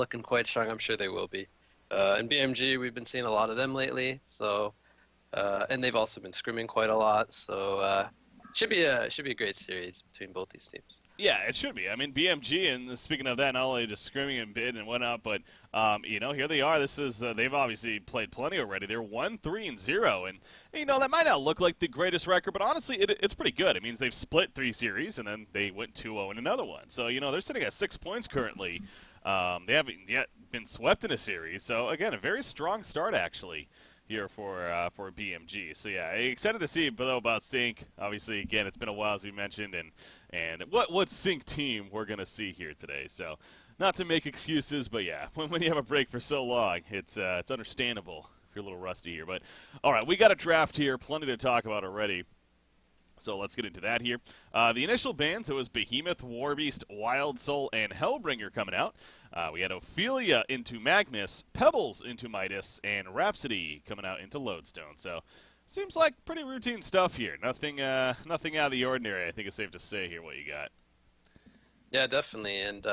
looking quite strong. I'm sure they will be. And BMG, we've been seeing a lot of them lately, so and they've also been scrimming quite a lot. So should be a great series between both these teams. Yeah, it should be. I mean, BMG, and speaking of that, not only just screaming and bid and whatnot, but here they are. This is they've obviously played plenty already. They're 1-3-0, and that might not look like the greatest record, but honestly, it's pretty good. It means they've split 3 series, and then they went 2-0 in another one. So they're sitting at 6 points currently. They haven't yet been swept in a series. So again, a very strong start actually here for BMG. So yeah, excited to see though about Sync. Obviously, again, it's been a while as we mentioned, and what Sync team we're gonna see here today. So not to make excuses, but yeah, when you have a break for so long, it's understandable if you're a little rusty here. But all right, we got a draft here, plenty to talk about already. So let's get into that here. The initial bans, it was Behemoth, Warbeast, Wild Soul, and Hellbringer coming out. We had Ophelia into Magnus, Pebbles into Midas, and Rhapsody coming out into Lodestone. So seems like pretty routine stuff here. Nothing out of the ordinary, I think it's safe to say here what you got. Yeah, definitely. And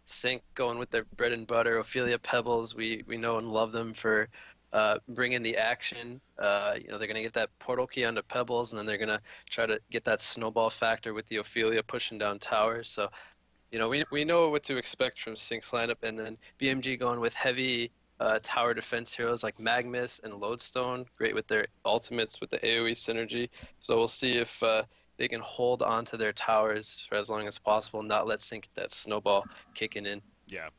Sync going with their bread and butter, Ophelia Pebbles. We know and love them for bringing the action. They're going to get that portal key onto Pebbles, and then they're going to try to get that snowball factor with the Ophelia pushing down towers. So, we know what to expect from Sync's lineup. And then BMG going with heavy tower defense heroes like Magnus and Lodestone, great with their ultimates with the AoE synergy. So we'll see if they can hold on to their towers for as long as possible, not let Sync get that snowball kicking in. Yeah.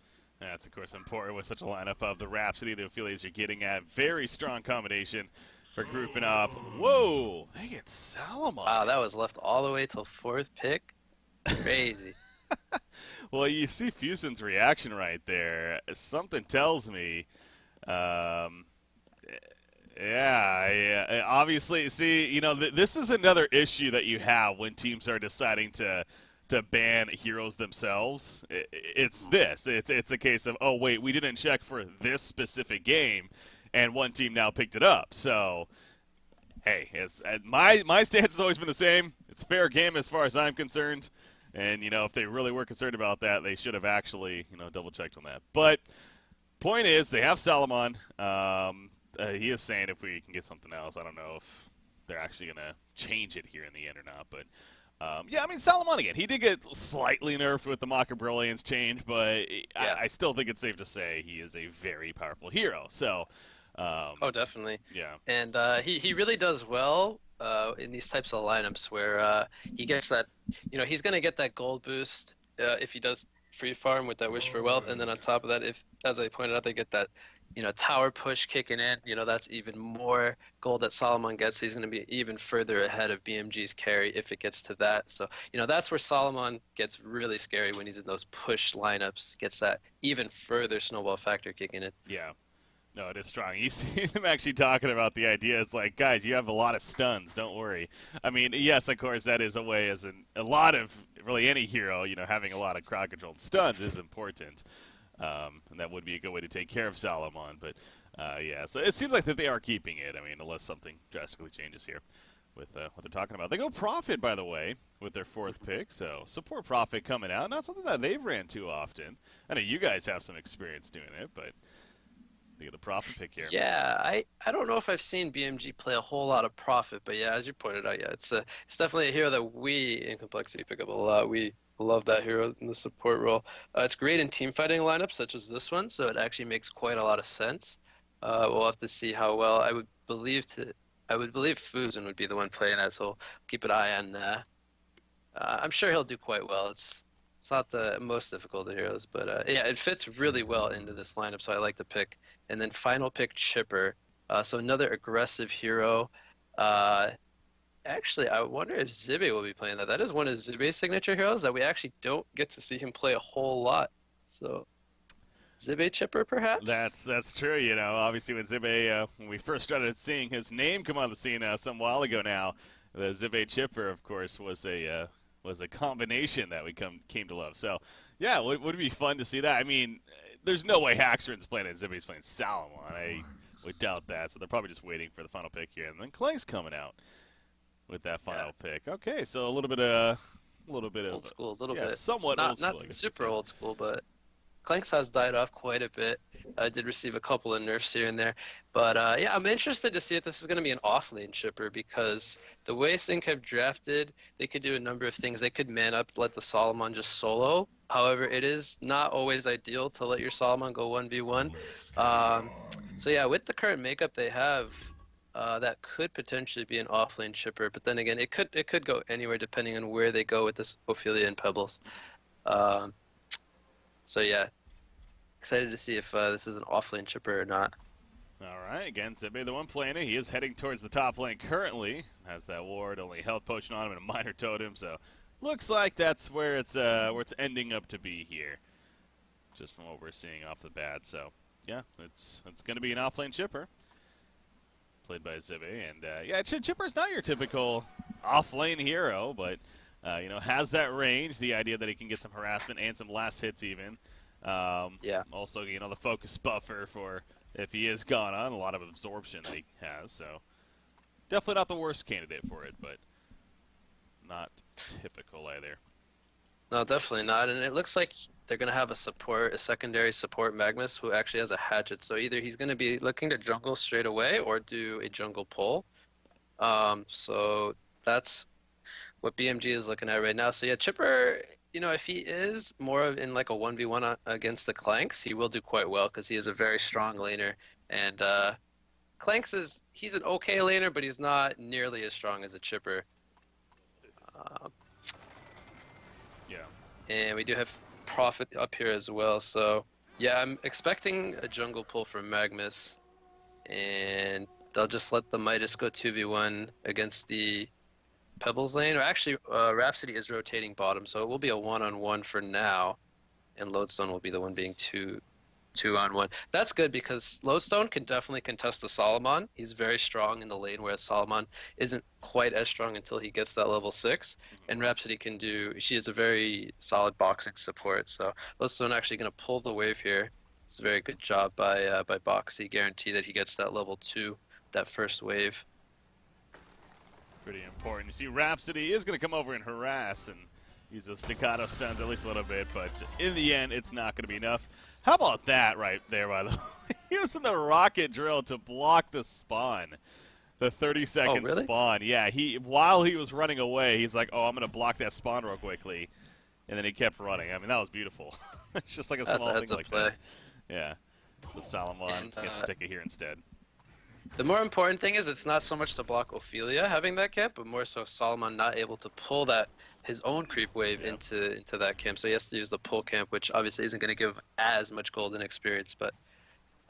That's, of course, important with such a lineup of the Rhapsody, the Ophelias you're getting at. Very strong combination for grouping up. Whoa! They get Salamon. Wow, that was left all the way till 4th pick? Crazy. Well, you see Fusion's reaction right there. Something tells me, obviously, see, this is another issue that you have when teams are deciding to ban heroes themselves. It's this. It's a case of, oh, wait, we didn't check for this specific game, and one team now picked it up. So, hey, my stance has always been the same. It's fair game as far as I'm concerned. And, if they really were concerned about that, they should have actually, double-checked on that. But point is, they have Salamon. He is saying if we can get something else. I don't know if they're actually going to change it here in the end or not, but Salamon again. He did get slightly nerfed with the Maka Brilliance change, but yeah. I still think it's safe to say he is a very powerful hero. So, oh, definitely. Yeah. And he really does well in these types of lineups where he gets that, he's going to get that gold boost if he does free farm with that Wish for Wealth, and then on top of that, if, as I pointed out, they get that tower push kicking in, that's even more gold that Solomon gets. He's going to be even further ahead of BMG's carry if it gets to that. So, that's where Solomon gets really scary when he's in those push lineups, gets that even further snowball factor kicking in. Yeah. No, it is strong. You see them actually talking about the idea. It's like, guys, you have a lot of stuns. Don't worry. I mean, yes, of course, that is a way as a lot of really any hero, having a lot of crowd-controlled stuns is important. And that would be a good way to take care of Salamon. But, so it seems like that they are keeping it. I mean, unless something drastically changes here with what they're talking about. They go Prophet, by the way, with their 4th pick. So support Prophet coming out. Not something that they've ran too often. I know you guys have some experience doing it, but they get the Prophet pick here. Yeah, I don't know if I've seen BMG play a whole lot of Prophet, but yeah, as you pointed out, yeah, it's definitely a hero that we in Complexity pick up a lot. We love that hero in the support role. It's great in team fighting lineups such as this one, so it actually makes quite a lot of sense. We'll have to see how well. I would believe Fusen would be the one playing that, so keep an eye on. I'm sure he'll do quite well. It's not the most difficult of heroes, but it fits really well into this lineup, so I like the pick. And then final pick, Chipper. So another aggressive hero. Actually, I wonder if Zibe will be playing that. That is one of Zibe's signature heroes that we actually don't get to see him play a whole lot. So, Zibe Chipper, perhaps? That's true. Obviously with Zibe, when we first started seeing his name come on the scene some while ago now, the Zibe Chipper, of course, was a combination that we came to love. So, yeah, would it be fun to see that? I mean, there's no way Haxorn's playing it. Zibe's playing Salamon. I would doubt that. So they're probably just waiting for the final pick here. And then Clank's coming out with that final pick. Okay, so a little bit of old school, a little bit. Somewhat old school. Not super old school, but Clanks has died off quite a bit. I did receive a couple of nerfs here and there. But yeah, I'm interested to see if this is going to be an off-lane chipper because the way Sync have drafted, they could do a number of things. They could man up, let the Solomon just solo. However, it is not always ideal to let your Solomon go 1v1. So yeah, with the current makeup they have, that could potentially be an off-lane chipper. But then again, it could go anywhere depending on where they go with this Ophelia and Pebbles. Um, so yeah, excited to see if this is an off-lane chipper or not. All right, again, Zebe, the one playing it, he is heading towards the top lane currently. Has that ward, only health potion on him and a minor totem, so looks like that's where it's ending up to be here, just from what we're seeing off the bat. So yeah, it's going to be an off-lane chipper, played by Zebe, and yeah, chipper's not your typical off-lane hero, but you know, has that range, the idea that he can get some harassment and some last hits even. Yeah. Also, you know, the focus buffer for if he is gone on, a lot of absorption that he has, so definitely not the worst candidate for it, but not typical either. No, definitely not. And it looks like they're going to have a secondary support Magnus who actually has a hatchet. So either he's going to be looking to jungle straight away or do a jungle pull. So that's what BMG is looking at right now. So yeah, Chipper, you know, if he is more of in like a 1v1 against the Clanks, he will do quite well because he is a very strong laner. And Clanks he's an okay laner, but he's not nearly as strong as a Chipper. Yeah. And we do have Prophet up here as well. So yeah, I'm expecting a jungle pull from Magnus. And they'll just let the Midas go 2v1 against the Pebbles lane. Or actually, Rhapsody is rotating bottom, so it will be a 1-on-1 for now. And Lodestone will be the one being 2-on-1. That's good because Lodestone can definitely contest the Solomon. He's very strong in the lane, whereas Solomon isn't quite as strong until he gets that level 6. And Rhapsody she is a very solid boxing support. So Lodestone actually going to pull the wave here. It's a very good job by Boxy. Guarantee that he gets that level 2, that first wave. Pretty important. You see, Rhapsody is going to come over and harass and use those staccato stuns at least a little bit, but in the end, it's not going to be enough. How about that right there, by the way? Using the rocket drill to block the spawn. The 30-second really? spawn. Yeah, while he was running away, he's like, oh, I'm going to block that spawn real quickly. And then he kept running. I mean, that was beautiful. It's just like a small thing like play. that. Yeah. So Salomon gets to take it here instead. The more important thing is it's not so much to block Ophelia having that camp, but more so Solomon not able to pull his own creep wave into that camp. So he has to use the pull camp, which obviously isn't going to give as much golden experience. But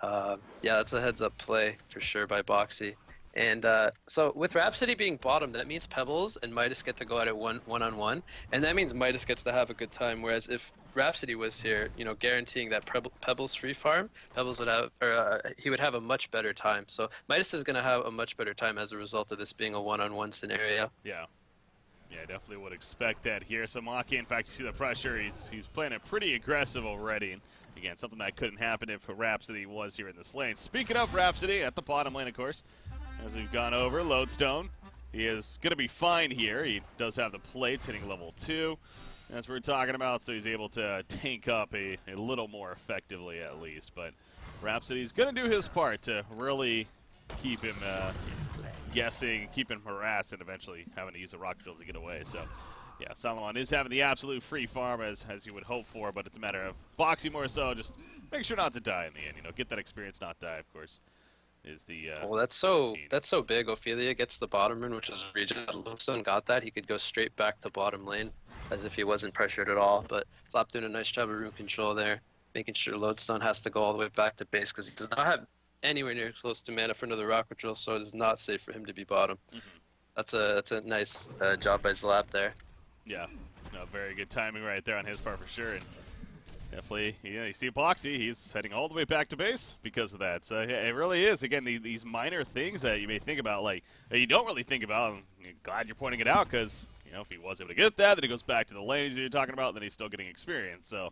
yeah, that's a heads-up play for sure by Boxy. And so with Rhapsody being bottom, that means Pebbles and Midas get to go at it one-on-one, and that means Midas gets to have a good time. Whereas if Rhapsody was here, you know, guaranteeing that Pebbles free farm, Pebbles would have, he would have a much better time. So Midas is going to have a much better time as a result of this being a one-on-one scenario. Yeah. Yeah, I definitely would expect that here. So Maki, in fact, you see the pressure. He's playing it pretty aggressive already. Again, something that couldn't happen if Rhapsody was here in this lane. Speaking of Rhapsody, at the bottom lane, of course, as we've gone over, Lodestone, he is going to be fine here. He does have the plates hitting level 2, as we're talking about, so he's able to tank up a little more effectively at least. But Rhapsody's going to do his part to really keep him guessing, keep him harassed, and eventually having to use the rocket drills to get away. So, yeah, Salomon is having the absolute free farm as you would hope for, but it's a matter of Boxy more so. Just make sure not to die in the end. You know, get that experience, not die, of course. Is the well, that's so big. Ophelia gets the bottom rune, which is region. Lodestone got that. He could go straight back to bottom lane as if he wasn't pressured at all. But Zlapped doing a nice job of rune control there, making sure Lodestone has to go all the way back to base because he does not have anywhere near close to mana for another rocket drill, so it is not safe for him to be bottom. That's a nice job by Zlapped there. Yeah, no, very good timing right there on his part for sure. And definitely, you see Boxy, he's heading all the way back to base because of that. So yeah, it really is, again, these minor things that you may think about, like, that you don't really think about. I'm glad you're pointing it out because, you know, if he was able to get that, then he goes back to the lanes you're talking about, then he's still getting experience. So,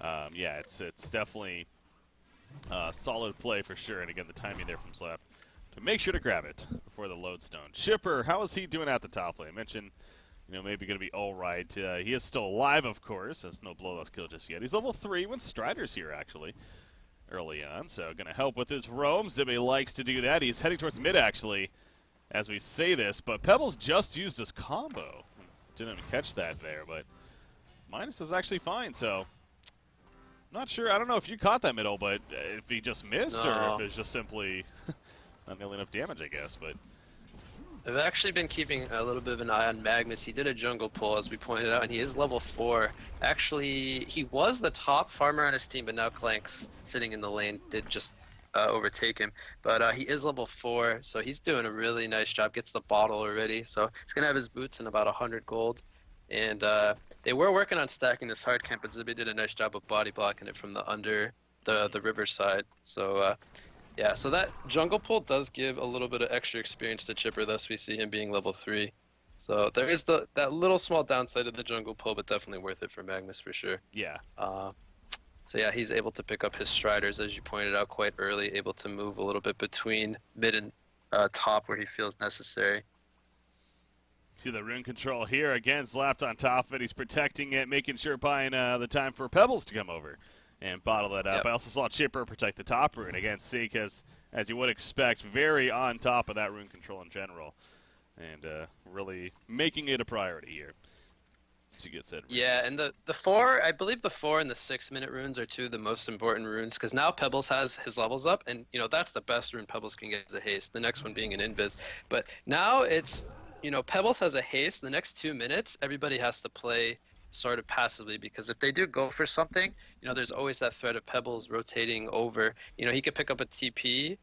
yeah, it's definitely solid play for sure. And again, the timing there from Zlapped to make sure to grab it before the Lodestone. Chipper, how is he doing at the top lane? I mentioned maybe going to be all right. He is still alive, of course. Has no bloodlust kill just yet. He's level 3 with Striders here, actually, early on. So going to help with his roam. Zibby likes to do that. He's heading towards mid, actually, as we say this. But Pebbles just used his combo. Didn't catch that there, but Minus is actually fine, so not sure. I don't know if you caught that middle, but if he just missed or if it's just simply not nearly enough damage, I guess. But I've actually been keeping a little bit of an eye on Magnus. He did a jungle pull, as we pointed out, and he is level 4. Actually, he was the top farmer on his team, but now Clank's sitting in the lane did just overtake him. But he is level 4, so he's doing a really nice job. Gets the bottle already, so he's going to have his boots in about 100 gold. And they were working on stacking this hard camp, but Zibby did a nice job of body blocking it from the under the river side. So yeah, so that jungle pull does give a little bit of extra experience to Chipper, thus we see him being level 3. So there is that little small downside of the jungle pull, but definitely worth it for Magnus for sure. yeah. So yeah, he's able to pick up his Striders, as you pointed out, quite early, able to move a little bit between mid and top where he feels necessary. See the rune control here. Again, Zlapped on top of it. He's protecting it, making sure buying the time for Pebbles to come over and bottle it up. Yep. I also saw Chipper protect the top rune. Again, Seek, as you would expect, very on top of that rune control in general. And really making it a priority here to get said runes. Yeah, and the 4, I believe the 4 and the 6-minute runes are two of the most important runes, because now Pebbles has his levels up, and that's the best rune Pebbles can get as a haste, the next one being an invis. But now it's, Pebbles has a haste, the next 2 minutes, everybody has to play sort of passively, because if they do go for something, there's always that threat of Pebbles rotating over. He could pick up a TP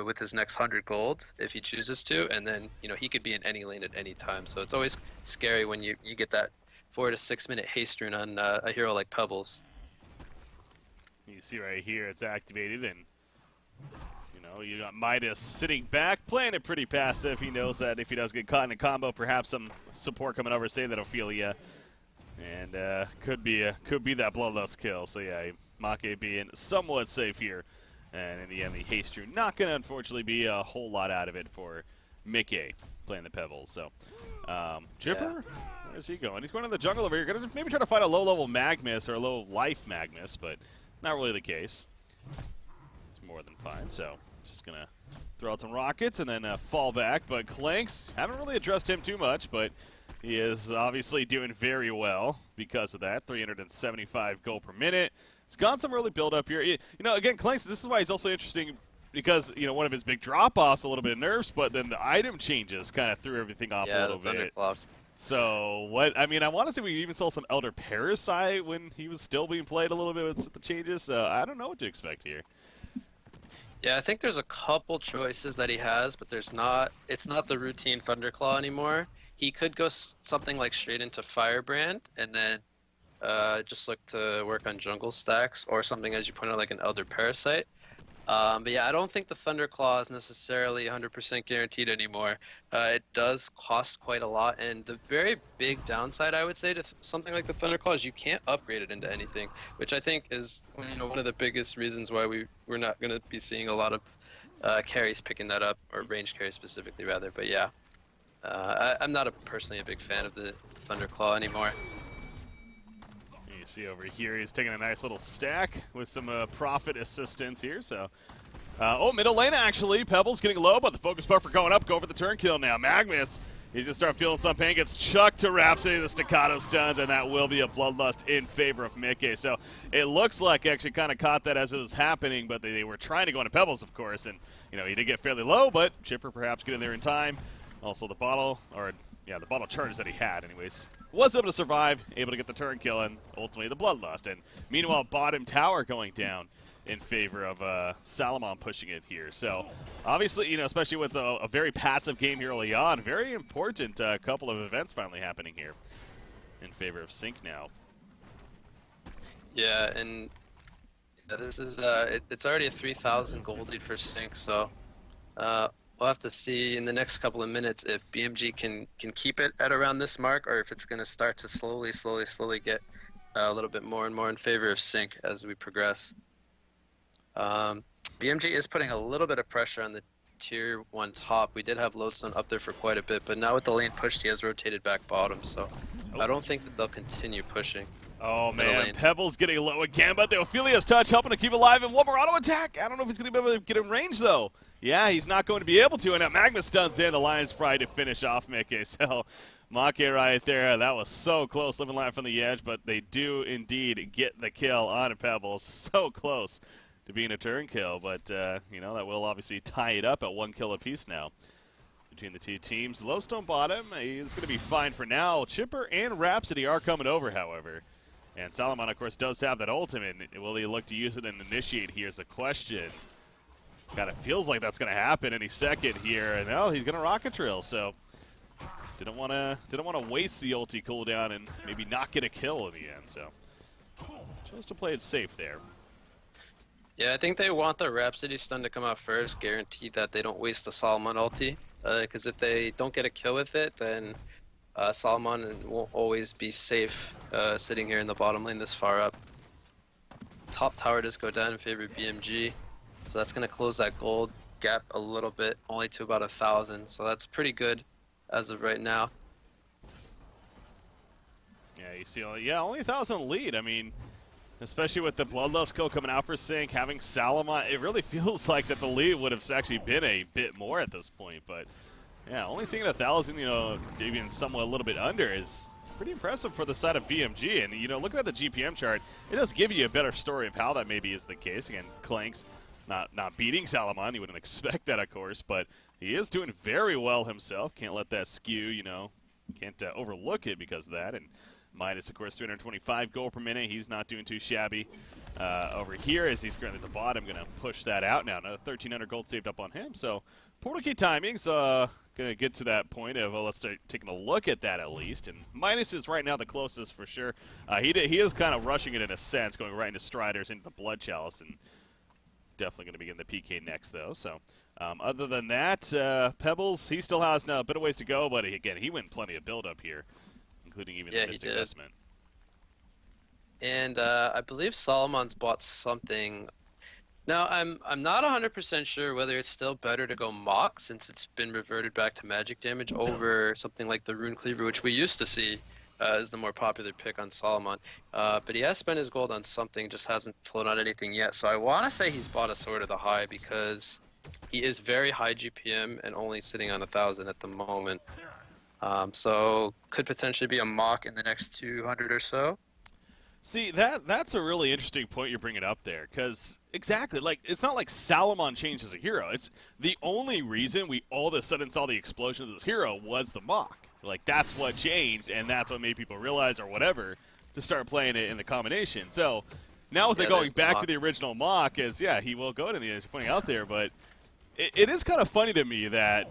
with his next 100 gold if he chooses to, and then, he could be in any lane at any time. So it's always scary when you get that 4 to 6 minute haste rune on a hero like Pebbles. You see right here, it's activated, and you got Midas sitting back, playing it pretty passive. He knows that if he does get caught in a combo, perhaps some support coming over, save that Ophelia, and could be that bloodlust kill. So yeah, Make being somewhat safe here, and in the end, the haste rune not going to unfortunately be a whole lot out of it for Mickey playing the Pebbles. So Chipper. Yeah. Where's he going? He's going to the jungle over here. Going to maybe try to find a low-level Magnus or a low-life Magnus, but not really the case. It's more than fine, so just going to throw out some rockets and then fall back. But Clanks, haven't really addressed him too much, but he is obviously doing very well because of that. 375 gold per minute. He's got some early build-up here. Again, Clanks, this is why he's also interesting because, one of his big drop-offs, a little bit of nerfs, but then the item changes kind of threw everything off a little bit. So, I want to say we even saw some Elder Parasite when he was still being played a little bit with the changes. So I don't know what to expect here. Yeah, I think there's a couple choices that he has, but it's not the routine Thunderclaw anymore. He could go something like straight into Firebrand and then just look to work on jungle stacks, or something, as you pointed out, like an Elder Parasite. But yeah, I don't think the Thunderclaw is necessarily 100% guaranteed anymore. It does cost quite a lot, and the very big downside, I would say, to something like the Thunderclaw is you can't upgrade it into anything, which I think is one of the biggest reasons why we're not going to be seeing a lot of carries picking that up, or range carries specifically, rather. But yeah, I'm not personally a big fan of the Thunderclaw anymore. You see over here, he's taking a nice little stack with some profit assistance here. So, middle lane actually. Pebbles getting low, but the focus buffer going up. Go for the turn kill now. Magnus, he's gonna start feeling some pain. Gets chucked to Rhapsody. The staccato stuns, and that will be a bloodlust in favor of Mickey. So it looks like he actually kind of caught that as it was happening, but they were trying to go into Pebbles, of course, and he did get fairly low, but Chipper perhaps getting there in time. Also the bottle charges that he had, anyways, was able to survive, able to get the turn kill, and ultimately the bloodlust. And meanwhile, bottom tower going down in favor of Salomon pushing it here. So obviously, especially with a very passive game here early on, very important couple of events finally happening here in favor of Sync now. Yeah, and this is it's already a 3,000 gold lead for Sync, so we'll have to see in the next couple of minutes if BMG can keep it at around this mark, or if it's going to start to slowly get a little bit more and more in favor of Sync as we progress. BMG is putting a little bit of pressure on the tier 1 top. We did have Lodestone up there for quite a bit, but now with the lane pushed, he has rotated back bottom, so I don't think that they'll continue pushing. Oh man, Pebbles getting low again, but the Ophelia's touch helping to keep alive, and one more auto attack. I don't know if he's going to be able to get in range though. Yeah, he's not going to be able to, and now Magma stuns in the Lion's Pride to finish off Mickey. So Make right there, that was so close, living life from the edge, but they do indeed get the kill on Pebbles. So close to being a turn kill, but you know, that will obviously tie it up at 1 kill apiece now between the two teams. Lowstone bottom is going to be fine for now. Chipper and Rhapsody are coming over, however. And Salomon, of course, does have that ultimate. Will he look to use it and initiate? Here's the question. Kind of feels like that's going to happen any second here. And now he's going to rocket drill, so didn't want to waste the ulti cooldown and maybe not get a kill in the end. So chose to play it safe there. Yeah, I think they want the Rhapsody stun to come out first, guarantee that they don't waste the Salomon ulti. Because if they don't get a kill with it, then Salomon won't always be safe sitting here in the bottom lane this far up. Top tower does go down in favor of BMG, so that's going to close that gold gap a little bit, only to about 1,000. So that's pretty good as of right now. Yeah, you see, yeah, only 1,000 lead. I mean, especially with the Bloodlust kill coming out for Sync, having Salomon, it really feels like that the lead would have actually been a bit more at this point. But yeah, only seeing 1,000, you know, even somewhat a little bit under is pretty impressive for the side of BMG. And, you know, looking at the GPM chart, it does give you a better story of how that maybe is the case. Again, Clanks not beating Salomon. You wouldn't expect that, of course, but he is doing very well himself. Can't let that skew, you know, can't overlook it because of that. And minus, of course, 325 gold per minute. He's not doing too shabby over here as he's currently at the bottom. Going to push that out now. Another 1,300 gold saved up on him. So portal key timing's going to get to that point of, well, let's start taking a look at that at least. And minus is right now the closest for sure. He is kind of rushing it in a sense, going right into Striders, into the Blood Chalice, and definitely going to be getting the PK next, though. So other than that, Pebbles, he still has a bit of ways to go, but again, he went plenty of build-up here, including even the Mystic Investment. And I believe Solomon's bought something. Now, I'm not 100% sure whether it's still better to go Mach, since it's been reverted back to magic damage, over something like the Rune Cleaver, which we used to see is the more popular pick on Solomon. But he has spent his gold on something, just hasn't flown on anything yet. So I want to say he's bought a Sword of the High, because he is very high GPM and only sitting on 1,000 at the moment. So could potentially be a Mach in the next 200 or so. See, that's a really interesting point you're bringing up there, because exactly, like, it's not like Salomon changed as a hero. It's the only reason we all of a sudden saw the explosion of this hero was the Mach. Like, that's what changed, and that's what made people realize, or whatever, to start playing it in the combination. So now with it going back to the original Mach, as he will go to the end, as you're pointing out there, but it is kind of funny to me that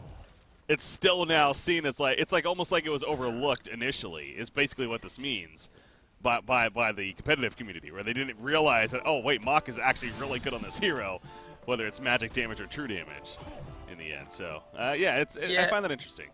it's still now seen as like, it's like almost like it was overlooked initially, is basically what this means. By the competitive community, where they didn't realize that, oh wait, Mach is actually really good on this hero, whether it's magic damage or true damage in the end. So I find that interesting.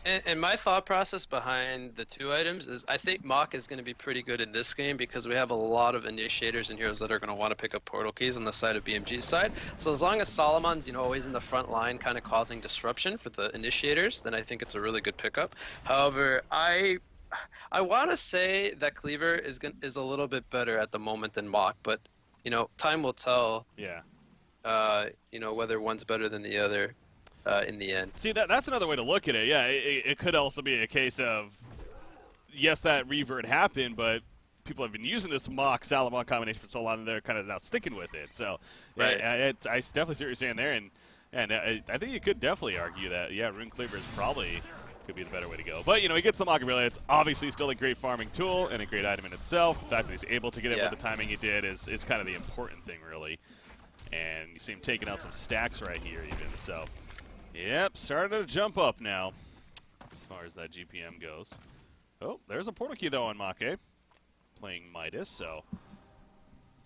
And my thought process behind the two items is, I think Mach is going to be pretty good in this game, because we have a lot of initiators and heroes that are going to want to pick up portal keys on the side of BMG's side. So as long as Solomon's, always in the front line, kind of causing disruption for the initiators, then I think it's a really good pickup. However, I want to say that Cleaver is a little bit better at the moment than Mach, but time will tell. Yeah. Whether one's better than the other in the end. See, that's another way to look at it. Yeah, it could also be a case of, yes, that revert happened, but people have been using this Mach Salomon combination for so long, and they're kind of now sticking with it. So right. I definitely see what you're saying there, and I think you could definitely argue that Rune Cleaver is probably could be the better way to go. But, he gets the Mach ability. It's obviously still a great farming tool and a great item in itself. The fact that he's able to get it with the timing he did is kind of the important thing, really. And you see him taking out some stacks right here, even. So, yep, starting to jump up now as far as that GPM goes. Oh, there's a portal key, though, on Make. Playing Midas, so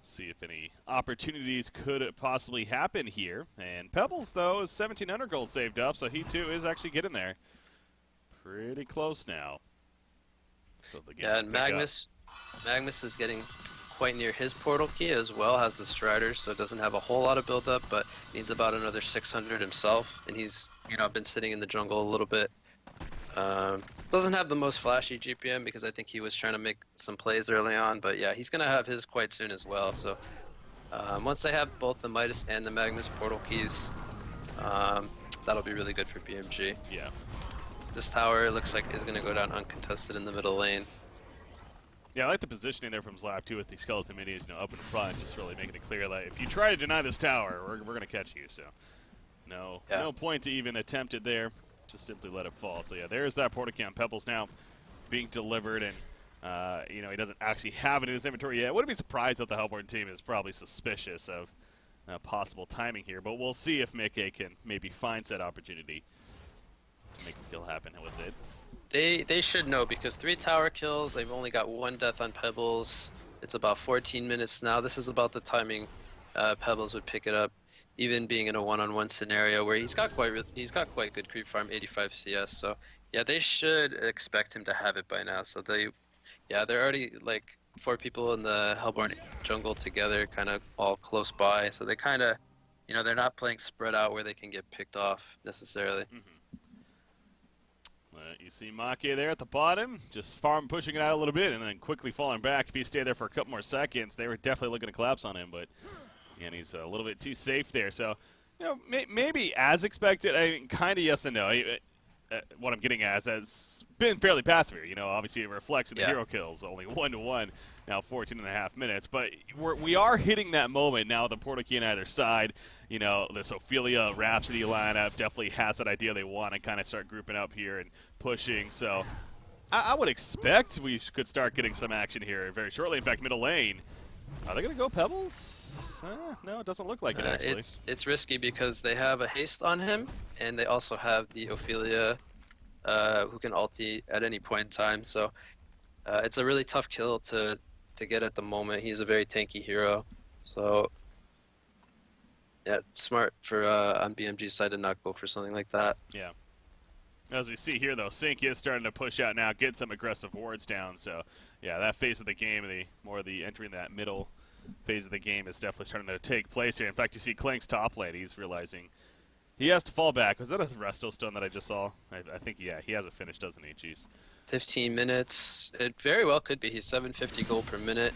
see if any opportunities could possibly happen here. And Pebbles, though, is 1,700 gold saved up, so he, too, is actually getting there. Pretty close now. So the and Magnus is getting quite near his portal key as well, has the Striders, so it doesn't have a whole lot of build-up, but needs about another 600 himself, and he's, been sitting in the jungle a little bit. Doesn't have the most flashy GPM because I think he was trying to make some plays early on, but yeah, he's going to have his quite soon as well, so once they have both the Midas and the Magnus portal keys, that'll be really good for BMG. Yeah. This tower looks like is going to go down uncontested in the middle lane. Yeah, I like the positioning there from Zlapped too with the skeleton minis, up in front, just really making it clear that if you try to deny this tower, we're going to catch you. So, no point to even attempt it there. Just simply let it fall. So yeah, there's that portal key on Pebbles now being delivered, and he doesn't actually have it in his inventory yet. Wouldn't be surprised that the Hellborn team is probably suspicious of possible timing here, but we'll see if Mickey can maybe find said opportunity to make a kill happen with it. They should know because 3 tower kills, they've only got 1 death on Pebbles. It's about 14 minutes now. This is about the timing Pebbles would pick it up, even being in a one-on-one scenario where he's got quite good creep farm, 85 CS. So yeah, they should expect him to have it by now. So they're already like 4 people in the Hellborn jungle together, kind of all close by. So they kind of, they're not playing spread out where they can get picked off necessarily. Mm-hmm. You see Make there at the bottom, just farm pushing it out a little bit and then quickly falling back. If he stayed there for a couple more seconds, they were definitely looking to collapse on him, but he's a little bit too safe there. So, maybe as expected. I mean, kind of yes and no. What I'm getting at is that it's been fairly passive here. Obviously it reflects in the hero kills, only 1-1, now 14.5 minutes. But we are hitting that moment now with the portal key on either side. This Ophelia Rhapsody lineup definitely has that idea they want to kind of start grouping up here and pushing. So I would expect we could start getting some action here very shortly. In fact, middle lane. Are they going to go Pebbles? No, it doesn't look like it, actually. It's risky because they have a haste on him, and they also have the Ophelia who can ulti at any point in time. So it's a really tough kill to get at the moment. He's a very tanky hero. So yeah, it's smart for on BMG's side to not go for something like that. Yeah. As we see here, though, Sync is starting to push out now, get some aggressive wards down. So, yeah, that phase of the game, the entering that middle phase of the game is definitely starting to take place here. In fact, you see Clank's top lane. He's realizing he has to fall back. Was that a Resto Stone that I just saw? I think, yeah, he has it finished, doesn't he? Jeez. 15 minutes. It very well could be. He's 750 gold per minute.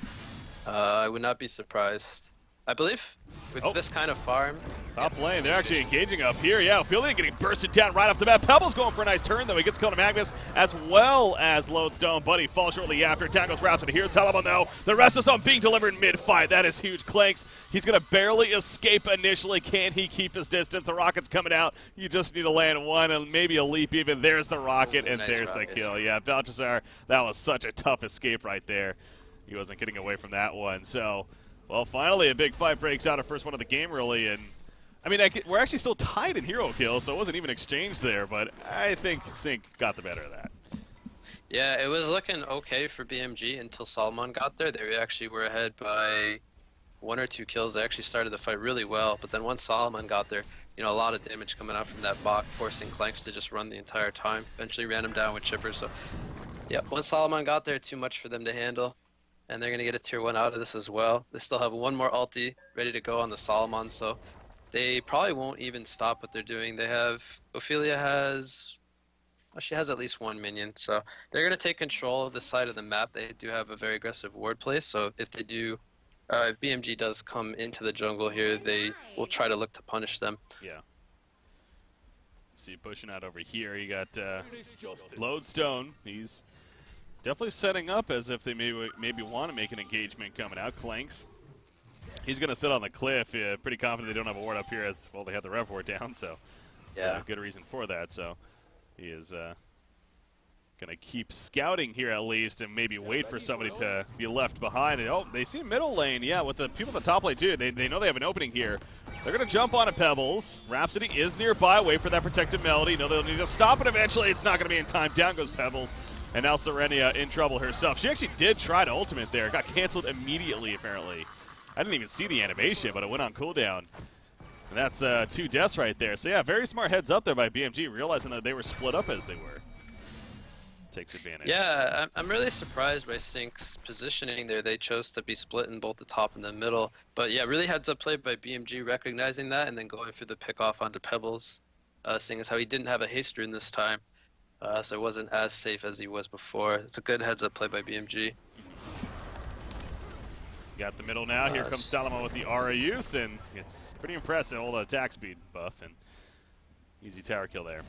I would not be surprised. I believe with this kind of farm. Top lane, they're actually engaging up here. Yeah, Ophelia getting bursted down right off the bat. Pebbles going for a nice turn, though. He gets killed to Magnus as well as Lodestone, but he falls shortly after. Down goes Rhapsody. Here's Salomon, though. The rest of Stone being delivered mid-fight. That is huge. Clanks, he's going to barely escape initially. Can he keep his distance? The rocket's coming out. You just need to land one and maybe a leap even. There's the rocket, and nice there's rocket. The kill. Yeah, Balthazar, that was such a tough escape right there. He wasn't getting away from that one, so... Well, finally, a big fight breaks out, a first one of the game, really, and I mean, we're actually still tied in hero kills, so it wasn't even exchanged there, but I think Sync got the better of that. Yeah, it was looking okay for BMG until Salomon got there. They actually were ahead by 1 or 2 kills. They actually started the fight really well, but then once Salomon got there, a lot of damage coming out from that bot, forcing Clanks to just run the entire time. Eventually ran him down with Chipper, so yeah, once Salomon got there, too much for them to handle. And they're going to get a tier 1 out of this as well. They still have 1 more ulti ready to go on the Salomon, so they probably won't even stop what they're doing. They have, Ophelia has, well, she has at least 1 minion, so they're going to take control of this side of the map. They do have a very aggressive ward play, so if they do, if BMG does come into the jungle here, they will try to look to punish them. Yeah. See, pushing out over here, you got Lodestone. He's definitely setting up as if they maybe want to make an engagement coming out. Clanks. He's going to sit on the cliff. Pretty confident they don't have a ward up here as, well, they have the rev ward down, so yeah, good reason for that. So he is going to keep scouting here at least and maybe wait for somebody to be left behind. And, oh, they see middle lane, yeah, with the people at the top lane too. They know they have an opening here. They're going to jump on a Pebbles. Rhapsody is nearby. Wait for that protected Melody. No, they'll need to stop it eventually. It's not going to be in time. Down goes Pebbles. And now Serenia in trouble herself. She actually did try to ultimate there. Got canceled immediately, apparently. I didn't even see the animation, but it went on cooldown. And that's 2 deaths right there. So, yeah, very smart heads up there by BMG, realizing that they were split up as they were. takes advantage. Yeah, I'm really surprised by Sync's positioning there. They chose to be split in both the top and the middle. But yeah, really heads up play by BMG recognizing that and then going for the pick off onto Pebbles, seeing as how he didn't have a haste rune this time. So it wasn't as safe as he was before. It's a good heads up play by BMG. Got the middle now. Here comes Salomon with the aura use, and it's pretty impressive. Old attack speed buff and easy tower kill there.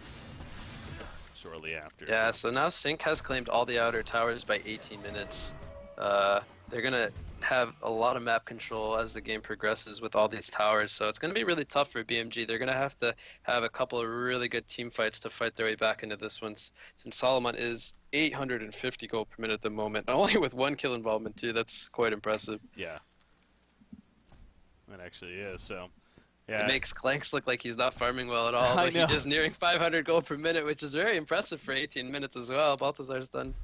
Shortly after. Yeah, so now Sync has claimed all the outer towers by 18 minutes. They're going to have a lot of map control as the game progresses with all these towers, so it's going to be really tough for BMG. They're going to have a couple of really good team fights to fight their way back into this one, since Solomon is 850 gold per minute at the moment, only with 1 kill involvement too. That's quite impressive. Yeah. That actually is, so... Yeah. It makes Clanks look like he's not farming well at all, but he is nearing 500 gold per minute, which is very impressive for 18 minutes as well. Baltazar's done,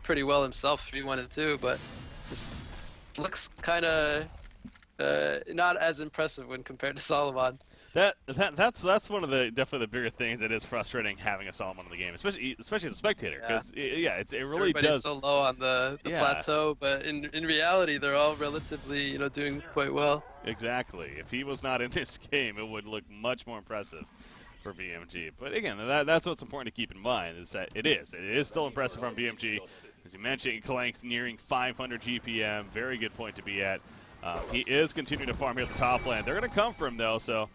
pretty well himself, 3-1 and 2, but just looks kind of not as impressive when compared to Solomon. That's one of the definitely the bigger things. It is frustrating having a Solomon in the game, especially as a spectator, because it really Everybody's does. so low on the plateau, but in reality, they're all relatively doing quite well. Exactly. If he was not in this game, it would look much more impressive for BMG. But again, that's what's important to keep in mind is that it is still impressive from BMG. As you mentioned, Clanks nearing 500 GPM, very good point to be at. He is continuing to farm here at the top lane. They're going to come for him though, so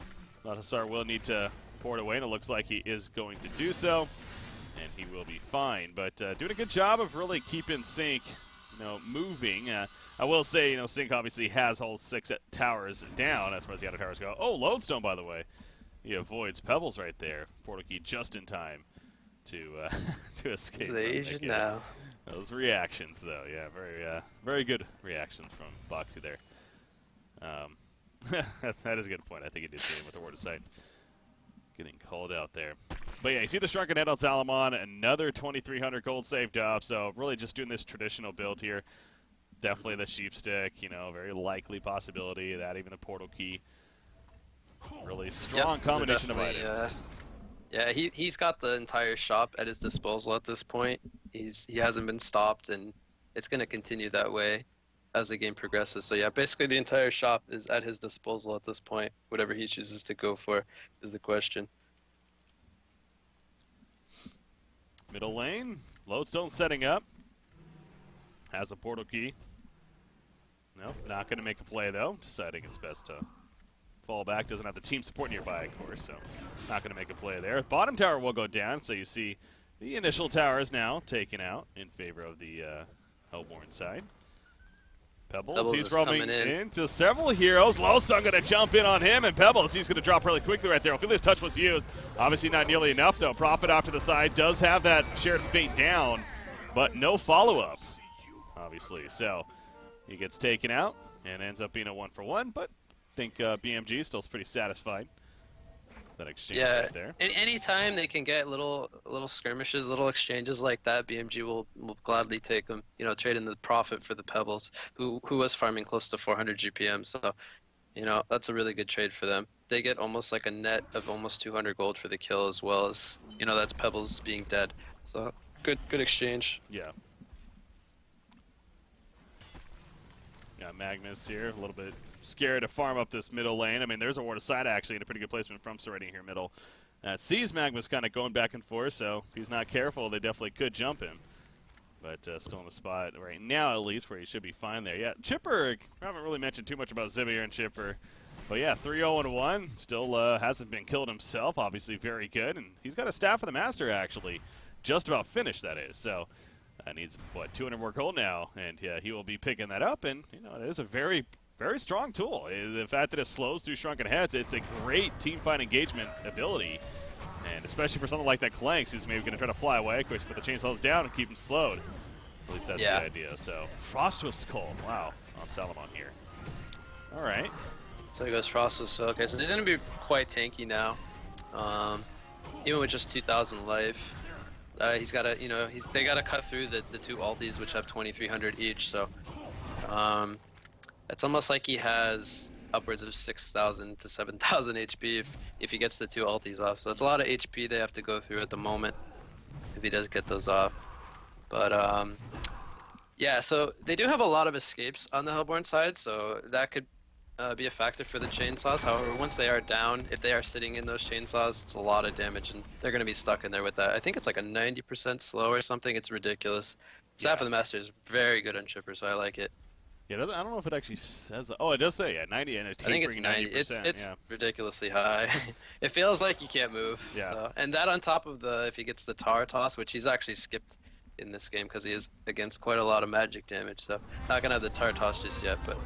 Baltazar will need to pour it away, and it looks like he is going to do so, and he will be fine. But doing a good job of really keeping Sync, moving. I will say, Sync obviously has all 6 towers down as far as the outer towers go. Oh, Lodestone, by the way. He avoids Pebbles right there. Portal key just in time to escape. They now. Those reactions, though, yeah, very good reactions from Boxy there. That is a good point. I think he did see him with the word of sight. Getting called out there. But yeah, you see the Shrunken Head on Salomon, another 2,300 gold saved up, so really just doing this traditional build here. Definitely the sheep stick, very likely possibility of that, even the portal key. Really strong combination of items. Yeah, he's got the entire shop at his disposal at this point. He hasn't been stopped, and it's going to continue that way as the game progresses. So yeah, basically the entire shop is at his disposal at this point. Whatever he chooses to go for is the question. Middle lane, Lodestone setting up. Has a portal key. Nope, not going to make a play though. Deciding it's best to fall back. Doesn't have the team support nearby, of course, so not going to make a play there. Bottom tower will go down, so you see the initial tower is now taken out in favor of the Hellborn side. Pebbles he's roaming into several heroes. Lodestone going to jump in on him, and Pebbles, he's going to drop really quickly right there. Ophelia's touch was used. Obviously not nearly enough, though. Prophet off to the side does have that shared fate down, but no follow-up, obviously. So he gets taken out and ends up being a 1-for-1, but I think BMG is still pretty satisfied. That exchange right there. And anytime they can get little skirmishes, little exchanges like that, BMG will gladly take them. Trade in the Prophet for the Pebbles, who was farming close to 400 GPM. So, that's a really good trade for them. They get almost like a net of almost 200 gold for the kill, as well as that's Pebbles being dead. So good exchange. Yeah. Got Magnus here, a little bit scared to farm up this middle lane. I mean, there's a ward aside actually, and a pretty good placement from Serrating here middle. Sees Magnus kind of going back and forth, so if he's not careful, they definitely could jump him. But still in the spot right now, at least, where he should be fine there. Yeah, Chipper, I haven't really mentioned too much about Zibier and Chipper. But yeah, 3-0-1, still hasn't been killed himself, obviously very good. And he's got a Staff of the Master, actually. Just about finished, that is. So needs, 200 more gold now. And yeah, he will be picking that up, and, it is a very strong tool. The fact that it slows through Shrunken Heads, it's a great team fight engagement ability. And especially for something like that Clanks, who's maybe going to try to fly away, of course, put the chainsaws down and keep him slowed. At least that's the idea. So, Frostwolf's Skull, wow, on Salomon here. All right. So he goes Frostwolf's Skull. Okay, so he's going to be quite tanky now. Even with just 2,000 life. He's got to, they got to cut through the 2 ultis, which have 2,300 each, so... it's almost like he has upwards of 6,000 to 7,000 HP if he gets the 2 ultis off. So that's a lot of HP they have to go through at the moment if he does get those off. But yeah, so they do have a lot of escapes on the Hellborn side, so that could be a factor for the chainsaws. However, once they are down, if they are sitting in those chainsaws, it's a lot of damage, and they're going to be stuck in there with that. I think it's like a 90% slow or something. It's ridiculous. Staff of the Master is very good on Chipper, so I like it. Yeah, I don't know if it actually says. Oh, it does say 90, and it's I think it's 90. It's ridiculously high. It feels like you can't move. Yeah. So, and that on top of if he gets the tar toss, which he's actually skipped in this game because he is against quite a lot of magic damage. So not gonna have the tar toss just yet, but.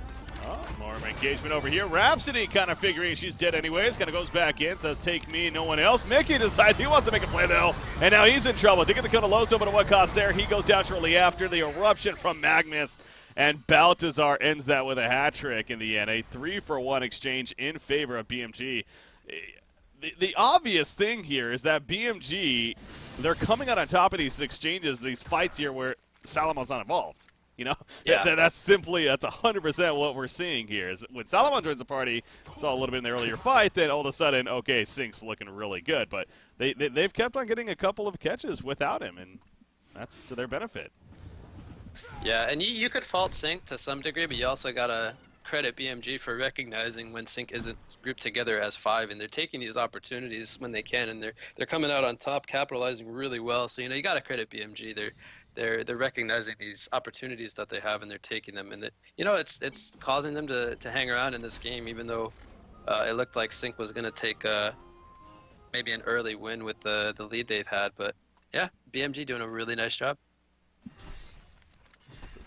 Oh, more engagement over here. Rhapsody kind of figuring she's dead anyways. Kind of goes back in, says, take me, no one else. Mickey decides he wants to make a play, though. And now he's in trouble. To get the kill to Lowstone, but at what cost there? He goes down shortly after. The eruption from Magnus. And Baltazar ends that with a hat trick in the end. A 3-for-1 exchange in favor of BMG. The obvious thing here is that BMG, they're coming out on top of these exchanges, these fights here where Salamon's not involved. You know, that's 100% what we're seeing here. Is when Salomon joins the party, saw a little bit in the earlier fight, then all of a sudden, okay, Sync's looking really good. But they've kept on getting a couple of catches without him, and that's to their benefit. Yeah, and you could fault Sync to some degree, but you also gotta credit BMG for recognizing when Sync isn't grouped together as 5, and they're taking these opportunities when they can, and they're coming out on top, capitalizing really well. So you gotta credit BMG. They're recognizing these opportunities that they have, and they're taking them, and it's causing them to hang around in this game, even though it looked like Sync was gonna take maybe an early win with the lead they've had. But yeah, BMG doing a really nice job.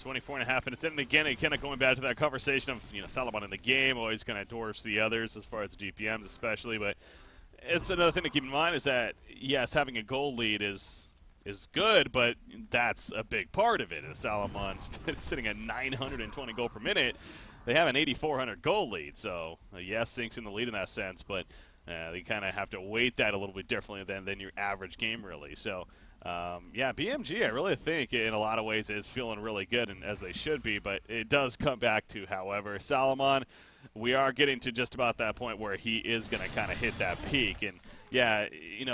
24.5 minutes in, and again, kind of going back to that conversation of Salomon in the game always kind of dwarfs the others as far as the GPMs especially, but it's another thing to keep in mind is that yes, having a goal lead is good, but that's a big part of it. As Salomon's sitting at 920 goal per minute, they have an 8,400 goal lead, so yes, Sync's in the lead in that sense, but they kind of have to weight that a little bit differently than your average game really. So yeah, BMG, I really think in a lot of ways is feeling really good, and as they should be, but it does come back to, however, Salomon, we are getting to just about that point where he is going to kind of hit that peak, and yeah,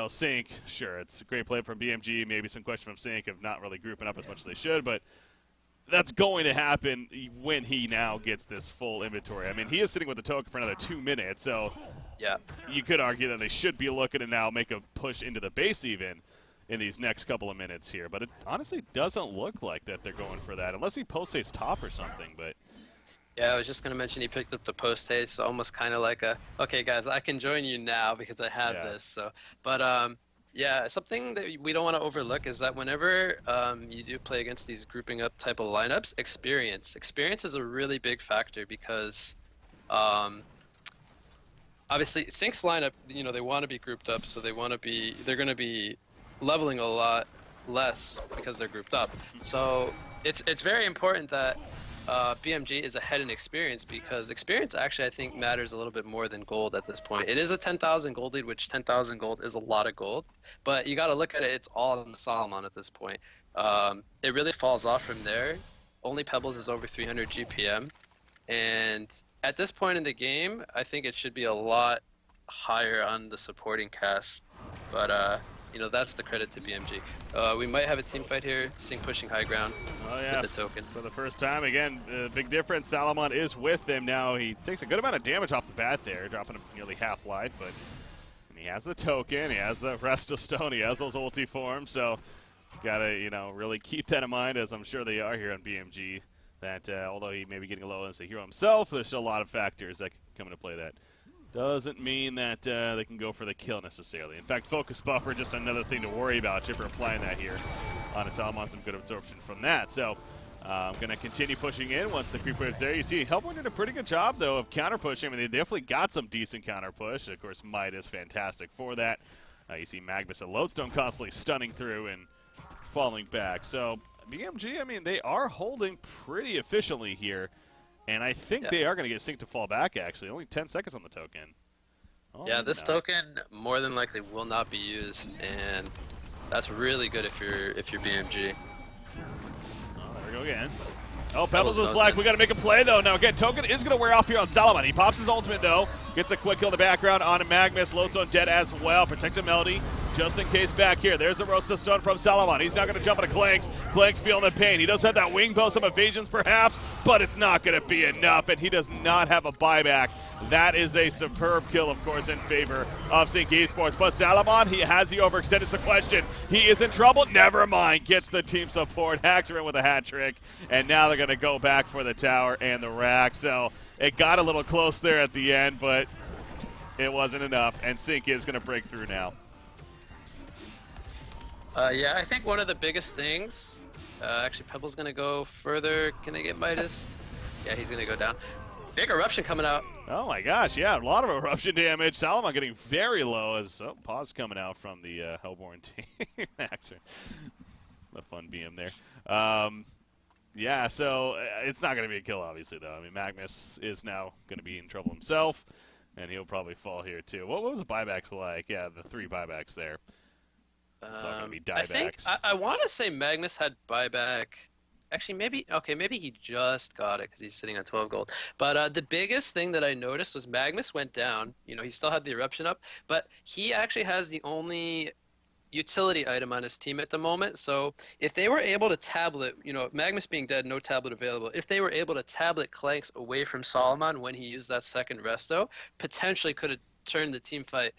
Sync, sure, it's a great play from BMG, maybe some question from Sync of not really grouping up as much as they should, but that's going to happen when he now gets this full inventory. I mean, he is sitting with the token for another 2 minutes, so yeah, you could argue that they should be looking to now make a push into the base even in these next couple of minutes here, but it honestly doesn't look like that they're going for that, unless he post-haste top or something, but... Yeah, I was just going to mention he picked up the post-haste, almost kind of like okay guys, I can join you now because I have this, so... But, yeah, something that we don't want to overlook is that whenever you do play against these grouping up type of lineups, experience. Experience is a really big factor because, obviously, Sync's lineup, they want to be grouped up, so they're going to be leveling a lot less because they're grouped up. So it's very important that BMG is ahead in experience, because experience actually I think matters a little bit more than gold at this point. It is a 10,000 gold lead, which 10,000 gold is a lot of gold, but you got to look at it, it's all on the Salomon at this point. It really falls off from there. Only Pebbles is over 300 GPM, and at this point in the game I think it should be a lot higher on the supporting cast, but that's the credit to BMG. We might have a team fight here. Sync pushing high ground with the token. For the first time, again, big difference. Salomon is with them now. He takes a good amount of damage off the bat there, dropping him nearly half life, but he has the token, he has the Resto Stone, he has those ulti forms, so gotta, really keep that in mind, as I'm sure they are here on BMG, that although he may be getting low as a hero himself, there's still a lot of factors that can come into play that doesn't mean that they can go for the kill necessarily. In fact, focus buffer, just another thing to worry about. Chipper applying that here on a Salomon, some good absorption from that. So I'm going to continue pushing in once the creep wave's there. You see, Hellborn did a pretty good job, though, of counter pushing. I mean, they definitely got some decent counter push. Of course, Might is fantastic for that. You see Magnus and Lodestone constantly stunning through and falling back. So BMG, I mean, they are holding pretty efficiently here. And I think they are going to get Sync to fall back, actually. Only 10 seconds on the token. Oh, yeah, this token more than likely will not be used, and that's really good if you're BMG. Oh, there we go again. Oh, Pebbles is like, we got to make a play, though. Now, again, token is going to wear off here on Salomon. He pops his ultimate, though. Gets a quick kill in the background on Magnus. Lodestone dead as well. Protective Melody just in case back here. There's the Rosa Stone from Salomon. He's not going to jump into Clanks. Clanks feeling the pain. He does have that wing bow, some evasions perhaps, but it's not going to be enough, and he does not have a buyback. That is a superb kill, of course, in favor of Sync Esports. But Salomon, has he overextended? It's a question. He is in trouble. Never mind. Gets the team support. Hacks her in with a hat trick, and now they're going to go back for the tower and the rack. So it got a little close there at the end, but it wasn't enough, and Sync is going to break through now. Yeah, I think one of the biggest things, actually Pebble's going to go further. Can they get Midas? Yeah, he's going to go down. Big eruption coming out. Oh my gosh, yeah, a lot of eruption damage. Salomon getting very low as pause coming out from the Hellborn team. A fun BM there. Yeah, so it's not going to be a kill, obviously, though. I mean, Magnus is now going to be in trouble himself, and he'll probably fall here, too. What was the buybacks like? Yeah, the 3 buybacks there. It's not going to be diebacks. I think, I want to say Magnus had buyback. Actually, maybe he just got it because he's sitting on 12 gold. But the biggest thing that I noticed was Magnus went down. You know, he still had the eruption up, but he actually has the only utility item on his team at the moment. So if they were able to tablet, you know, Magnus being dead, no tablet available, if they were able to tablet Clanks away from Solomon when he used that second resto, potentially could have turned the team fight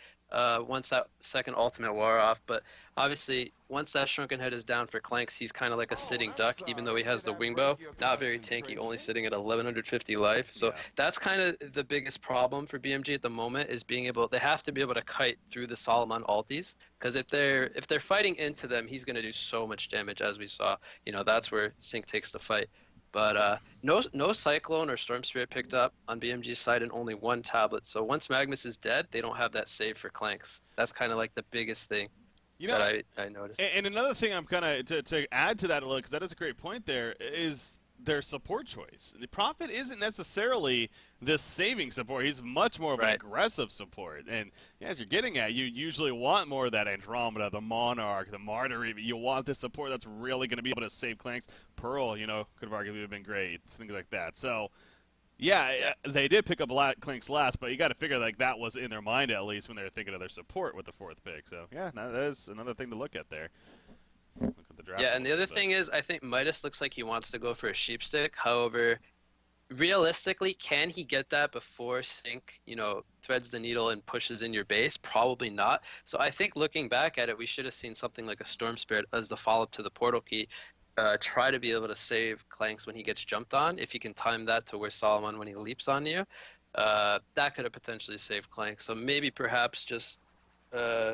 once that second ultimate wore off. But obviously, once that Shrunken Head is down for Clanks, he's kind of like a sitting duck, even though he has the wing bow. Not very tanky, only sitting at 1150 life. So that's kind of the biggest problem for BMG at the moment, is being able, they have to be able to kite through the Solomon ultis, because if they're fighting into them, he's going to do so much damage, as we saw. You know, that's where Sync takes the fight. But no Cyclone or Storm Spirit picked up on BMG's side, and only 1 tablet. So once Magnus is dead, they don't have that save for Clanks. That's kind of like the biggest thing that I noticed. And another thing I'm kind of, to add to that a little, because that is a great point there, is their support choice. The Prophet isn't necessarily this saving support. He's much more of an aggressive support. And as you're getting at, you usually want more of that Andromeda, the Monarch, the Martyr. You want the support that's really going to be able to save Clanks. Pearl, you know, could have arguably been great, things like that. So, yeah, they did pick up Clanks last, but you got to figure like that was in their mind at least when they were thinking of their support with the 4th pick. So, yeah, that is another thing to look at there. Yeah, and the other thing is, I think Midas looks like he wants to go for a sheep stick. However, realistically, can he get that before Sync, you know, threads the needle and pushes in your base? Probably not. So I think looking back at it, we should have seen something like a Storm Spirit as the follow-up to the portal key. Try to be able to save Clanks when he gets jumped on. If you can time that to where Solomon when he leaps on you, that could have potentially saved Clanks. So maybe perhaps just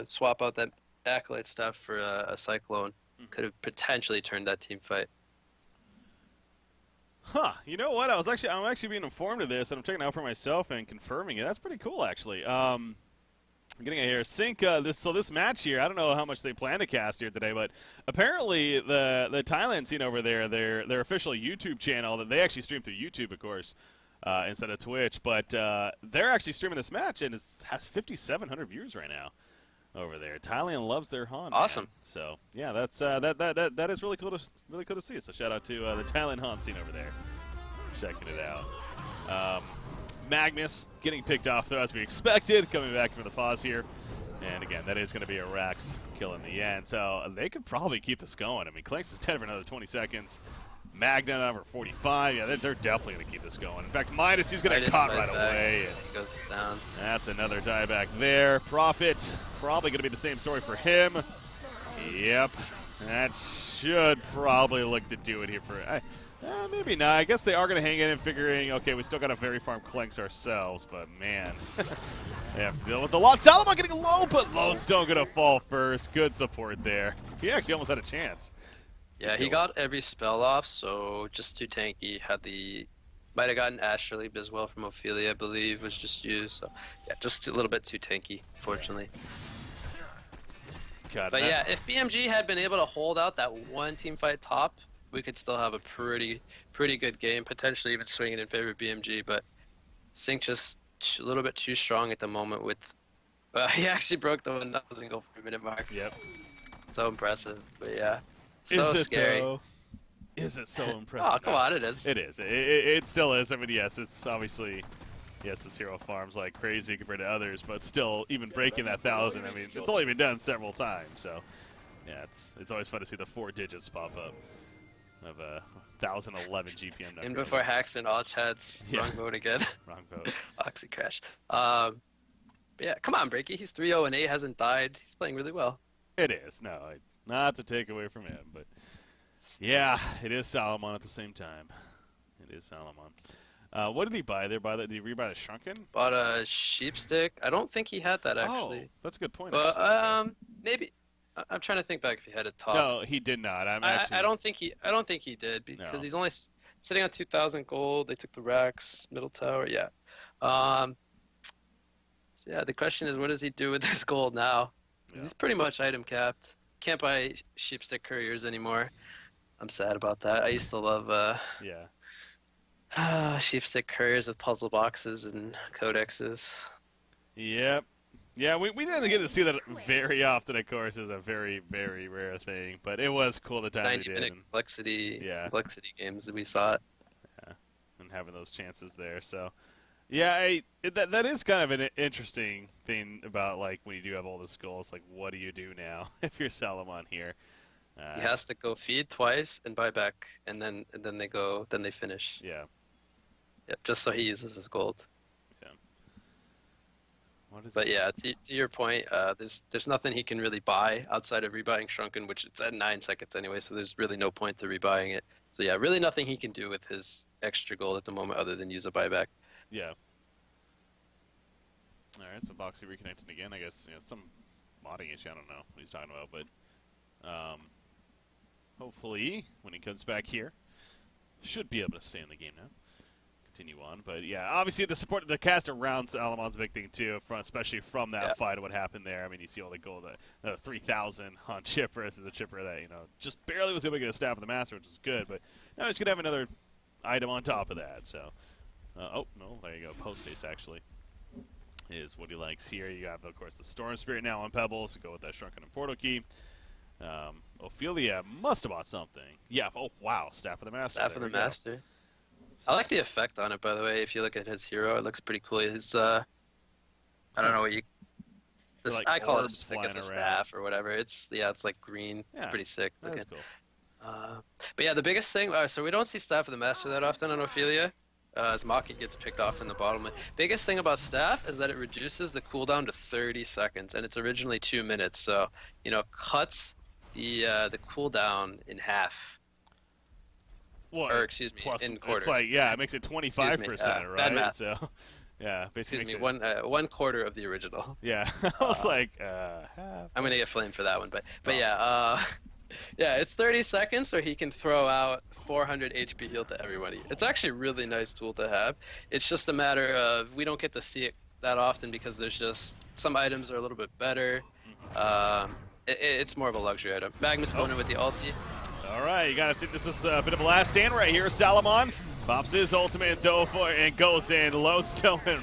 swap out that Acolyte stuff for a Cyclone. Could have potentially turned that team fight. Huh. You know what? I'm actually being informed of this, and I'm checking it out for myself and confirming it. That's pretty cool, actually. I'm getting it here. Sync, this match here, I don't know how much they plan to cast here today, but apparently the Thailand scene over there, their official YouTube channel, that they actually stream through YouTube, of course, instead of Twitch, but they're actually streaming this match, and it has 5,700 views right now. Over there, Thailand loves their Han. Awesome. Man. So yeah, that's that is really cool to see. So shout out to the Thailand Han scene over there, checking it out. Magnus getting picked off though, as we expected, coming back from the pause here, and again that is going to be a Rax kill in the end. So they could probably keep this going. I mean, Clanks is 10 for another 20 seconds. Magna over 45. Yeah, they're definitely going to keep this going. In fact, Midas, he's going to get caught right away. He goes down. That's another dieback there. Prophet, probably going to be the same story for him. Yep. That should probably look to do it here for... maybe not. I guess they are going to hang in and figuring, okay, we still got to very farm Clanks ourselves, but man. They have to deal with the lot. Salomon getting low, but Lodestone going to fall first. Good support there. He actually almost had a chance. Yeah, he got every spell off, so just too tanky. Might have gotten Astral Leap as well from Ophelia, I believe, was just used. So yeah, just a little bit too tanky, fortunately. But yeah, if BMG had been able to hold out that one team fight top, we could still have a pretty good game, potentially even swinging in favor of BMG. But Sync just a little bit too strong at the moment. With he actually broke the 1,000 goal per minute mark. Yep. So impressive, but yeah. So scary. Though? Is it so impressive? Oh, come on, it is. It is. It still is. I mean, yes, it's obviously, Yes, this hero farms like crazy compared to others, but still, even breaking that 1,000, I mean, it's only been done several times, so yeah, it's always fun to see the 4 digits pop up of 1,011 GPM number. And before hacks and all chats, wrong vote again. Wrong vote. Oxy crash. Yeah, come on, Breaky. He's 3-0 and 8, hasn't died. He's playing really well. It is. No, not to take away from him, but yeah, it is Salomon at the same time. It is Salomon. What did he buy there? Did he rebuy the Shrunken? Bought a sheepstick. I don't think he had that actually. Oh, that's a good point. But maybe. I'm trying to think back if he had a top. No, he did not. I don't think he did because he's only sitting on 2,000 gold. They took the racks, middle tower. Yeah. So yeah, the question is, what does he do with this gold now? Because he's pretty much item capped. Can't buy sheepstick couriers anymore. I'm sad about that. I used to love sheepstick couriers with puzzle boxes and codexes. Yep. Yeah, we didn't get to see that very often, of course. It's a very, very rare thing. But it was cool the time we did. 90-minute complexity games that we saw it. Yeah, and having those chances there. So, yeah, that is kind of an interesting thing about, like, when you do have all this gold. It's like, what do you do now if you're Salomon here? He has to go feed twice and buy back, and then they finish. Yeah. Yep, just so he uses his gold. But yeah, to your point, there's nothing he can really buy outside of rebuying Shrunken, which it's at 9 seconds anyway, so there's really no point to rebuying it. So yeah, really nothing he can do with his extra gold at the moment other than use a buyback. Yeah. All right, so Boxy reconnecting again. I guess some modding issue. I don't know what he's talking about, but hopefully when he comes back here, should be able to stay in the game now. Continue on, but yeah, obviously the support of the cast around Salomon's a big thing too, especially from that fight of what happened there. I mean, you see all the gold, 3,000 on Chipper. This is a Chipper that just barely was able to get a staff of the master, which is good, but now he's gonna have another item on top of that. So, oh no, there you go. Post Ace actually is what he likes here. You have, of course, the Storm Spirit now on Pebbles to go with that Shrunken and Portal Key. Ophelia must have bought something. Yeah. Oh wow, Staff of the Master. Staff of the Master. I like the effect on it, by the way. If you look at his hero, it looks pretty cool. His, I don't know what you. Like I call it like a staff or whatever. It's like green. Yeah, it's pretty sick looking. That's cool. But yeah, the biggest thing. So we don't see Staff of the Master that often on Ophelia, as Maki gets picked off in the bottom lane. Biggest thing about Staff is that it reduces the cooldown to 30 seconds, and it's originally 2 minutes. So cuts the cooldown in half. Well, or excuse me, plus, in quarter. It's like it makes it 25%, right? Bad math. So, yeah, basically. Excuse me, one quarter of the original. Yeah, I was like, I'm gonna get flamed for that one, but yeah, yeah, it's 30 seconds, so he can throw out 400 HP heal to everybody. It's actually a really nice tool to have. It's just a matter of we don't get to see it that often because there's just some items are a little bit better. It's more of a luxury item. Magnus going in with the ulti. All right, you got to think this is a bit of a last stand right here. Salomon pops his ultimate and goes in. Lodestone and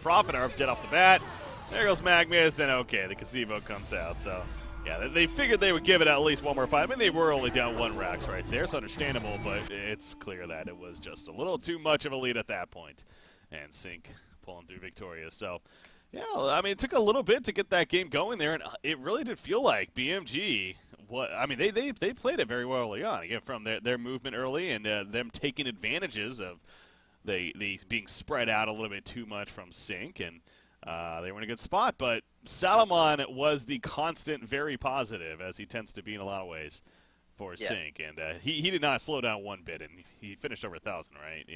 Prophet are dead off the bat. There goes Magnus, and okay, the gazebo comes out. So, yeah, they figured they would give it at least one more fight. I mean, they were only down 1 Rax right there, so understandable, but it's clear that it was just a little too much of a lead at that point. And Sync pulling through victorious. So, yeah, I mean, it took a little bit to get that game going there, and it really did feel like BMG. They played it very well early on. Again, from their movement early and them taking advantages of they being spread out a little bit too much from Sync, and they were in a good spot. But Salomon was the constant, very positive, as he tends to be in a lot of ways for Sync, and he did not slow down one bit, and he finished over 1,000, right? Yeah.